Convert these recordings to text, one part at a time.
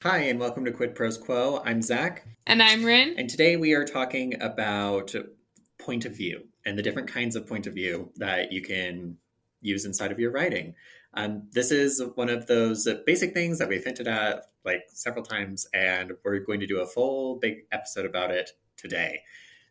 Hi, and welcome to Quid Pros Quo. I'm Zach, And I'm Rin. and today we are talking about point of view and the different kinds of point of view that you can use inside of your writing. This is one of those basic things that we've hinted at like several times, and we're going to do a full big episode about it today.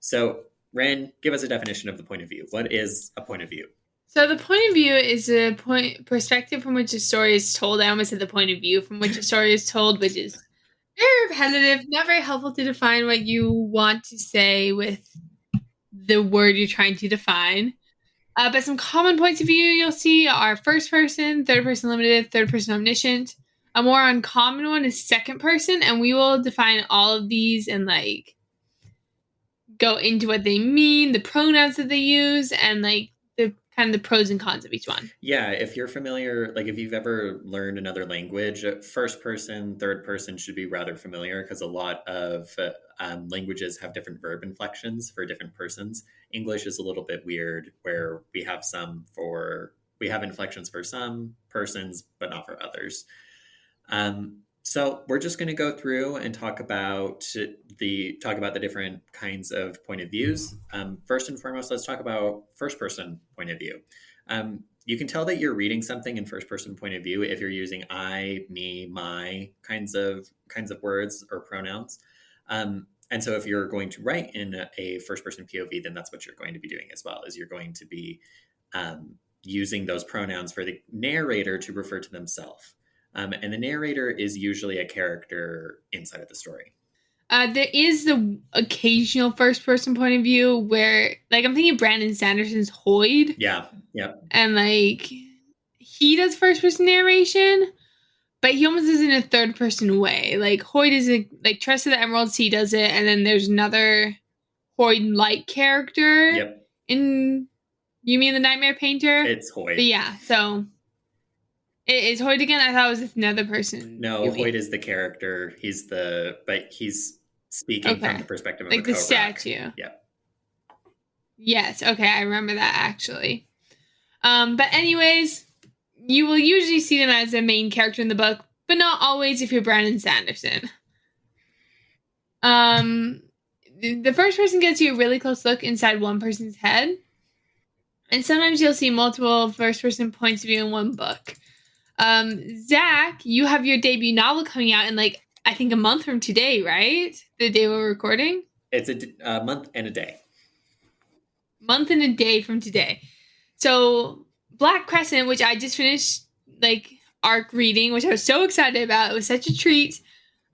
So, Rin, give us a definition of the point of view. What is a point of view? So the point of view is a point perspective from which a story is told. I almost said the point of view from which a story is told, which is very repetitive, not very helpful to define what you want to say with the word you're trying to define. But some common points of view you'll see are first person, third person limited, third person omniscient. A more uncommon one is second person, and we will define all of these and go into what they mean, the pronouns that they use, and the kind of the pros and cons of each one. Yeah, if you're familiar, like if you've ever learned another language, first person, third person should be rather familiar because a lot of languages have different verb inflections for different persons. English is a little bit weird where we have inflections for some persons, but not for others. So we're just going to go through and talk about the different kinds of point of views. First and foremost, let's talk about first person point of view. You can tell that you're reading something in first person point of view if you're using I, me, my kinds of words or pronouns. And so if you're going to write in a first person POV, then that's what you're going to be doing as well, is you're going to be using those pronouns for the narrator to refer to themselves. And the narrator is usually a character inside of the story. There is the occasional first person point of view where, I'm thinking Brandon Sanderson's Hoyd, Yeah, yeah. and he does first person narration, but he almost does it in a third person way. Like Hoyd is Trust of the Emeralds, he does it, and then there's another Hoyd like character Yep, in You Mean the Nightmare Painter? it's But Hoyd. yeah, so it is Hoyd again. I thought it was another person No, Hoyd POV. is the character. But he's speaking from the Okay, perspective of a like the Kovrak. statue. Yep. Yes. Okay, I remember that actually. But anyways, you will usually see them as a main character in the book, but not always if you're Brandon Sanderson. Um, the first person gets you a really close look inside one person's head, and sometimes you'll see multiple first person points of view in one book. Zach, you have your debut novel coming out in I think a month from today, right? The day we're recording? It's a month and a day. Month and a day from today. So Black Crescent, which I just finished arc reading, which I was so excited about. It was such a treat.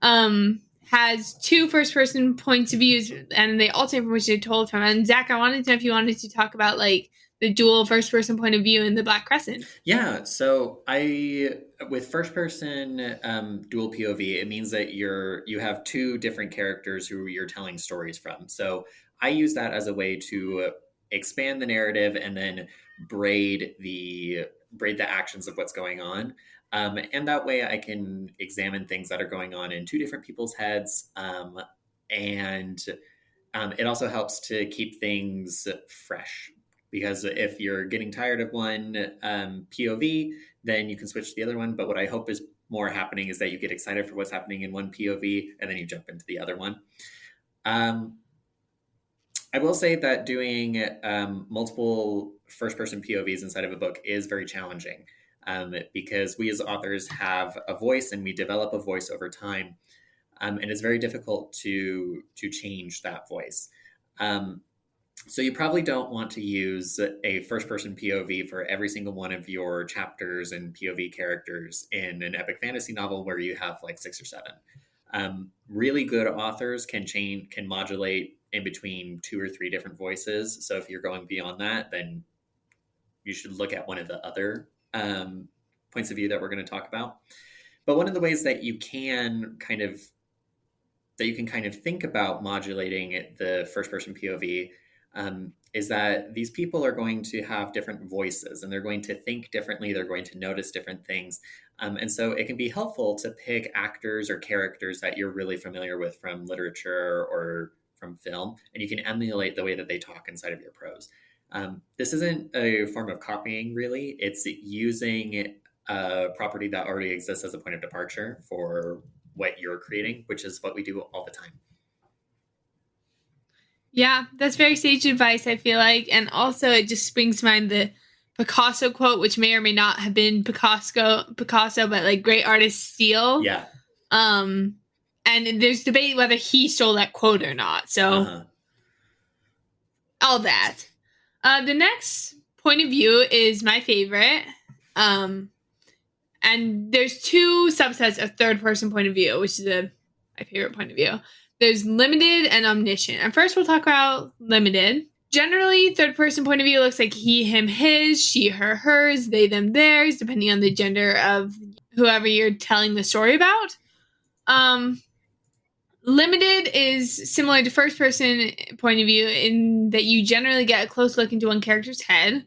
Has two first person points of views and they alternate from which they're told from. And Zach, I wanted to know if you wanted to talk about the dual first person point of view in the Black Crescent. Yeah, so I with first person dual POV, it means that you have two different characters who you're telling stories from. So I use that as a way to expand the narrative and then braid the actions of what's going on. And that way I can examine things that are going on in two different people's heads. And it also helps to keep things fresh because if you're getting tired of one POV, then you can switch to the other one. But what I hope is more happening is that you get excited for what's happening in one POV and then you jump into the other one. I will say that doing multiple first person POVs inside of a book is very challenging because we as authors have a voice and we develop a voice over time. And it's very difficult to change that voice. So you probably don't want to use a first person POV for every single one of your chapters and POV characters in an epic fantasy novel where you have like 6 or 7. Really good authors can modulate in between 2 or 3 different voices. So if you're going beyond that, then you should look at one of the other points of view that we're going to talk about. But one of the ways that you can kind of think about modulating the first person POV is that these people are going to have different voices and they're going to think differently. They're going to notice different things. And so it can be helpful to pick actors or characters that you're really familiar with from literature or from film, and you can emulate the way that they talk inside of your prose. This isn't a form of copying, really. It's using a property that already exists as a point of departure for what you're creating, which is what we do all the time. Yeah, that's very sage advice, I feel like. And also, it just springs to mind the Picasso quote, which may or may not have been Picasso, but like great artists steal. Yeah. Um, and there's debate whether he stole that quote or not. So, Uh-huh. all that. The next point of view is my favorite. And there's two subsets of third person point of view, which is my favorite point of view. There's limited and omniscient. And first, we'll talk about limited. Generally, third person point of view looks like he, him, his, she, her, hers, they, them, theirs, depending on the gender of whoever you're telling the story about. Limited is similar to first person point of view in that you generally get a close look into one character's head,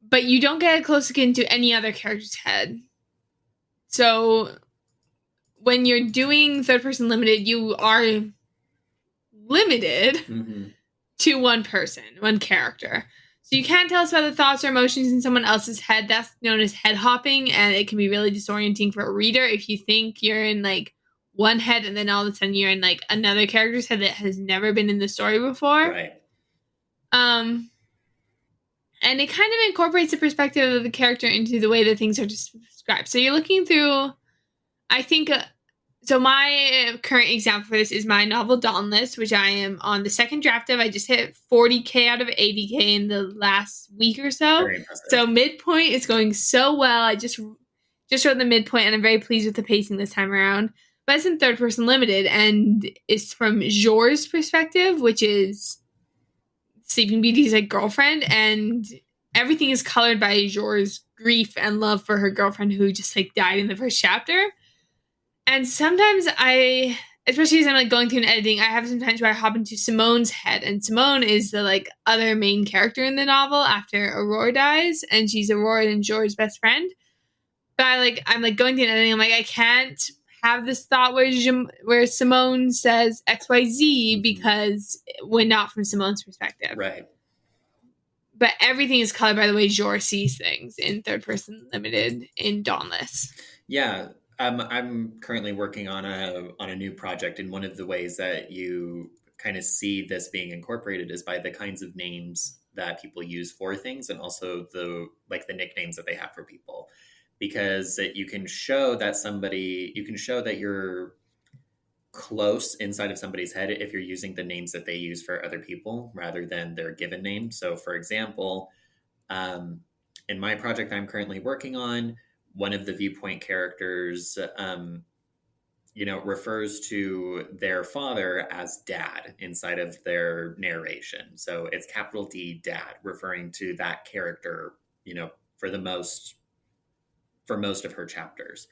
but you don't get a close look into any other character's head. So when you're doing third person limited, you are limited to one person, one character. So you can't tell us about the thoughts or emotions in someone else's head. That's known as head hopping, and it can be really disorienting for a reader if you think you're in like one head and then all of a sudden you're in like another character's head that has never been in the story before. Right. And it kind of incorporates the perspective of the character into the way that things are described. So you're looking through, I think, so my current example for this is my novel Dauntless, which I am on the second draft of. I just hit 40K out of 80K in the last week or so. Very impressive. So midpoint is going so well. I just wrote the midpoint, and I'm very pleased with the pacing this time around. But it's in third person limited, and it's from Jor's perspective, which is Sleeping Beauty's like girlfriend, and everything is colored by Jor's grief and love for her girlfriend who just like died in the first chapter. And sometimes especially as I'm like going through and editing, I have some times where I hop into Simone's head, and Simone is the like other main character in the novel after Aurora dies, and she's Aurora and Jor's best friend. But I'm going through and editing, I'm like, I can't have this thought where Simone says XYZ because we're not from Simone's perspective. Right. But everything is colored by the way Jor sees things in third person limited in Dauntless. Yeah. I'm currently working on a new project, and one of the ways that you kind of see this being incorporated is by the kinds of names that people use for things, and also the nicknames that they have for people. Because you can show that you're close inside of somebody's head if you're using the names that they use for other people rather than their given name. So, for example, in my project I'm currently working on, one of the viewpoint characters, refers to their father as dad inside of their narration. So it's capital D, dad, referring to that character, for most of her chapters.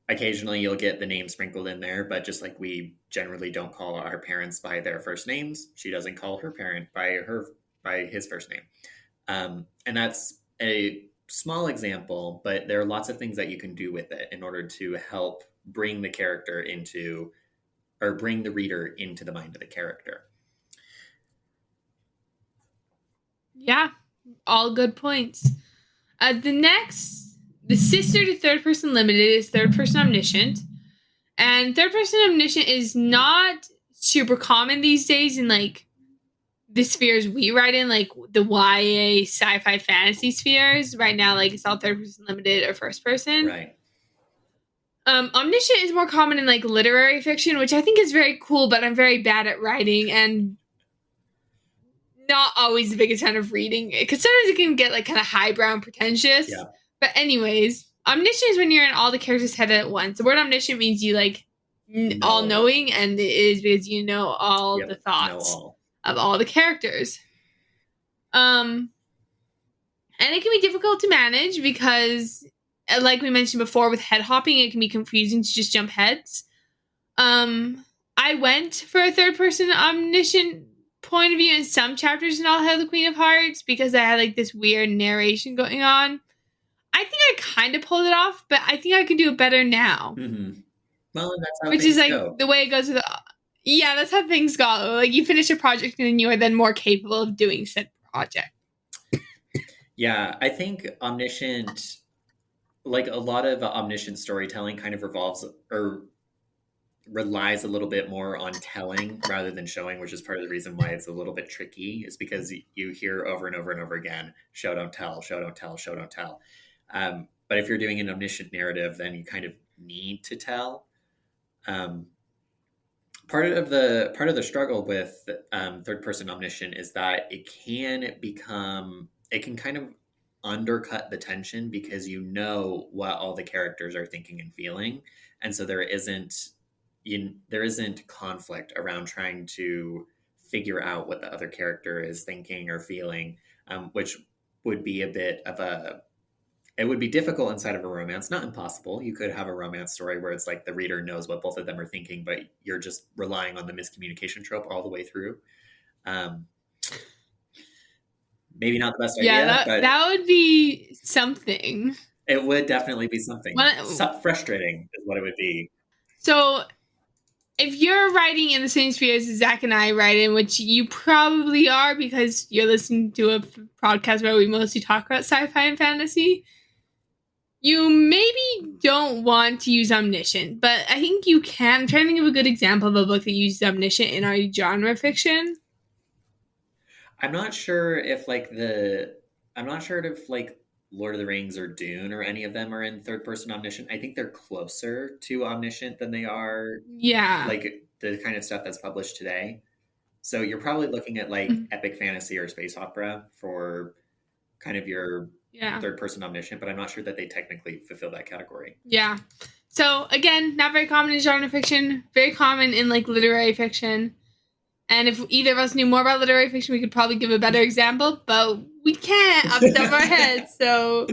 Occasionally you'll get the name sprinkled in there, but just like we generally don't call our parents by their first names, she doesn't call her parent by his first name. And that's a small example, but there are lots of things that you can do with it in order to help bring the character bring the reader into the mind of the character. Yeah, all good points. The sister to third person limited is third person omniscient. And third person omniscient is not super common these days in like the spheres we write in, like the YA sci-fi fantasy spheres. Right now, like it's all third person limited or first person. Right. Omniscient is more common in like literary fiction, which I think is very cool, but I'm very bad at writing and not always the biggest fan of reading, because sometimes it can get like kind of highbrow and pretentious. Yeah. But anyways, omniscient is when you're in all the characters' head at once. The word omniscient means you like all knowing, and it is because you know all the thoughts of all the characters. And it can be difficult to manage because, like we mentioned before, with head hopping, it can be confusing to just jump heads. I went for a third person omniscient point of view in some chapters in All Hail the Queen of Hearts because I had like this weird narration going on. I think I kind of pulled it off, but I think I can do it better now. Mm-hmm. Well, that's how which things is like go. The way it goes with yeah, that's how things go. Like you finish a project and then you are then more capable of doing said project. Yeah, I think omniscient, like a lot of omniscient storytelling kind of revolves or relies a little bit more on telling rather than showing, which is part of the reason why it's a little bit tricky, is because you hear over and over and over again, show, don't tell, show, don't tell, show, don't tell. But if you're doing an omniscient narrative, then you kind of need to tell. Um, part of the struggle with third person omniscient is that it can kind of undercut the tension because you know what all the characters are thinking and feeling, and so there isn't conflict around trying to figure out what the other character is thinking or feeling, which would be a bit of a it would be difficult inside of a romance, not impossible. You could have a romance story where it's like the reader knows what both of them are thinking, but you're just relying on the miscommunication trope all the way through. Um, Maybe not the best Yeah, idea, that but that would be something. it would definitely be something. What, Frustrating is what it would be. so if you're writing in the same sphere as Zach and I write in, which you probably are because you're listening to a podcast where we mostly talk about sci-fi and fantasy, you maybe don't want to use omniscient, but I think you can. I'm trying to think of a good example of a book that uses omniscient in our genre fiction. I'm not sure if Lord of the Rings or Dune or any of them are in third person omniscient. I think they're closer to omniscient than they are Yeah. like the kind of stuff that's published today. So you're probably looking at like Mhm. epic fantasy or space opera for kind of your Yeah. third person omniscient, but I'm not sure that they technically fulfill that category. Yeah. So again, not very common in genre fiction, very common in like literary fiction. And if either of us knew more about literary fiction, we could probably give a better example, but we can't off the top of our heads. So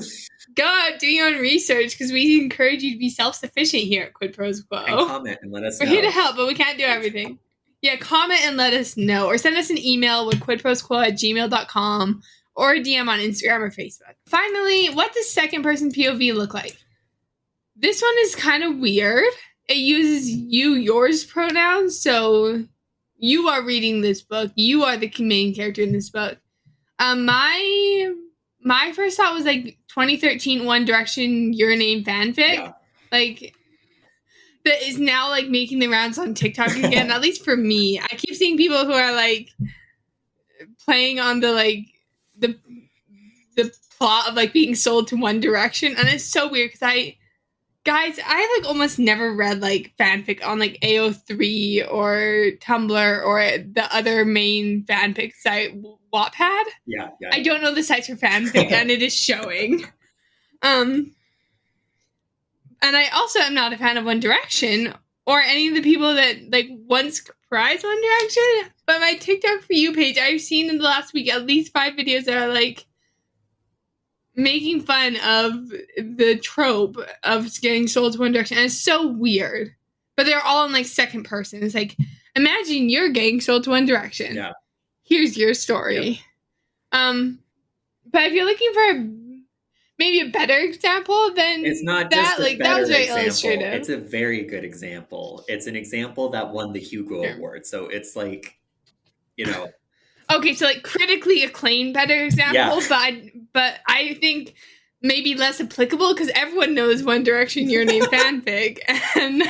go out, do your own research because we encourage you to be self-sufficient here at Quid Pros And Quo. comment and let us We're here to know. help, but we can't do everything. Yeah, comment and let us know. Or send us an email with quidprosquo@gmail.com or a DM on Instagram or Facebook. Finally, what does second person POV look like? This one is kind of weird. It uses you, yours pronouns, so you are reading this book. You are the main character in this book. My first thought was like 2013 One Direction Your Name fanfic. Yeah. Like that is now like making the rounds on TikTok again, at least for me. I keep seeing people who are like playing on the like the plot of like being sold to One Direction, and it's so weird because I like almost never read like fanfic on like AO3 or Tumblr or the other main fanfic site, Wattpad. Yeah. I don't know the sites for fanfic, and it is showing. And I also am not a fan of One Direction or any of the people that like once comprised One Direction. But my TikTok For You page, I've seen in the last week at least 5 videos that are like making fun of the trope of getting sold to One Direction. And it's so weird. But they're all in like second person. It's like, imagine you're getting sold to One Direction. Yeah. Here's your story. Yep. But if you're looking for maybe a better example than it's not that, just like that was very illustrative. It's a very good example. It's an example that won the Hugo Award. So it's like, Okay, so like critically acclaimed better example, but I think maybe less applicable because everyone knows One Direction Your Name fanfic, and a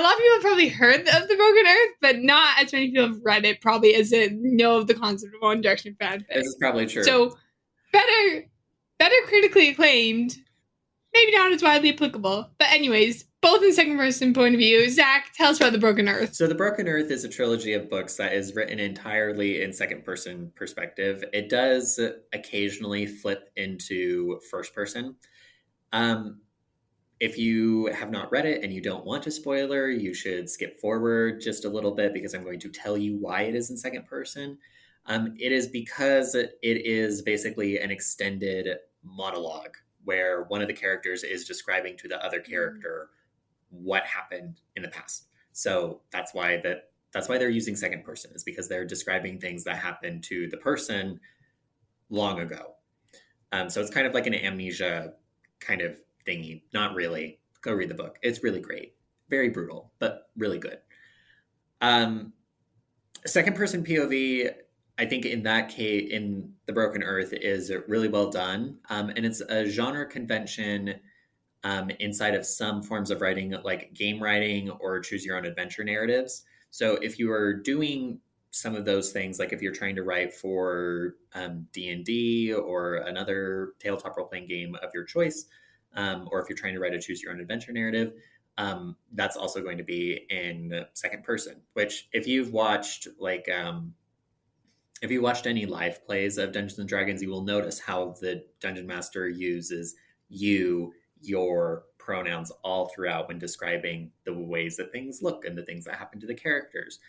lot of people have probably heard of the Broken Earth, but not as many people have read it probably as they know of the concept of One Direction fanfic. This is probably true. So better critically acclaimed, maybe not as widely applicable, but anyways. Both in second person point of view. Zach, tell us about The Broken Earth. So The Broken Earth is a trilogy of books that is written entirely in second person perspective. It does occasionally flip into first person. If you have not read it and you don't want a spoiler, you should skip forward just a little bit because I'm going to tell you why it is in second person. It is because it is basically an extended monologue where one of the characters is describing to the other character what happened in the past. So that's why they're using second person, is because they're describing things that happened to the person long ago. So it's kind of like an amnesia kind of thingy. Not really. Go read the book. It's really great. Very brutal, but really good. Second person POV, I think in that case, in The Broken Earth, is really well done, and it's a genre convention inside of some forms of writing, like game writing or choose your own adventure narratives. So if you are doing some of those things, like if you're trying to write for D&D or another tabletop role-playing game of your choice, or if you're trying to write a choose your own adventure narrative, that's also going to be in second person. Which, if you watched any live plays of Dungeons and Dragons, you will notice how the dungeon master uses you, your pronouns all throughout when describing the ways that things look and the things that happen to the characters.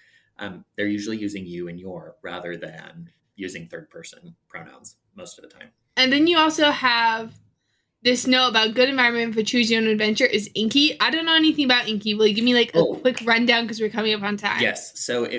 They're usually using you and your rather than using third person pronouns most of the time. And then you also have this note about good environment for choose your own adventure is Inky. I don't know anything about Inky. Will you give me like a Oh, quick rundown because we're coming up on time? yes. So I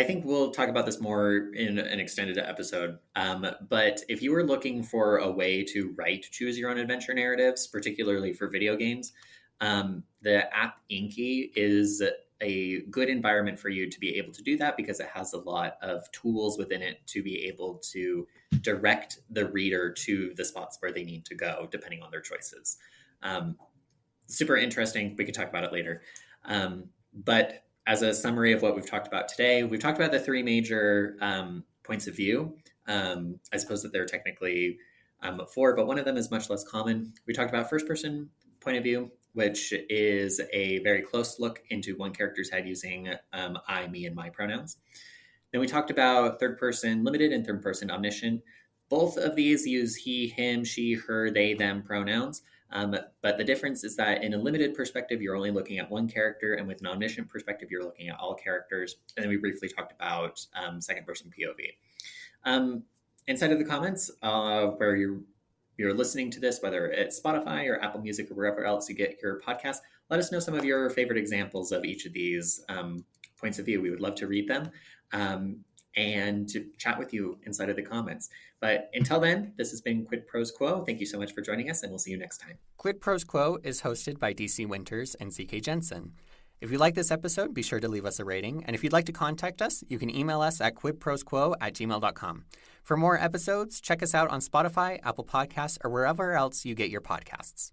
think we'll talk about this more in an extended episode. But if you were looking for a way to write choose your own adventure narratives, particularly for video games, the app Inky is a good environment for you to be able to do that because it has a lot of tools within it to be able to direct the reader to the spots where they need to go, depending on their choices. Um, Super interesting. We could talk about it later. But as a summary of what we've talked about today, we've talked about the three major points of view. I suppose that there are technically four, but one of them is much less common. We talked about first person point of view, which is a very close look into one character's head using I, me, and my pronouns. Then we talked about third person limited and third person omniscient. Both of these use he, him, she, her, they, them pronouns. But the difference is that in a limited perspective, you're only looking at one character, and with an omniscient perspective, you're looking at all characters. And then we briefly talked about second person POV. Inside of the comments, where you're listening to this, whether it's Spotify or Apple Music or wherever else you get your podcast, let us know some of your favorite examples of each of these points of view. We would love to read them and to chat with you inside of the comments. But until then, this has been Quid Pros Quo. Thank you so much for joining us, and we'll see you next time. Quid Pros Quo is hosted by DC Winters and CK Jensen. If you like this episode, be sure to leave us a rating. And if you'd like to contact us, you can email us at quidprosquo@gmail.com. For more episodes, check us out on Spotify, Apple Podcasts, or wherever else you get your podcasts.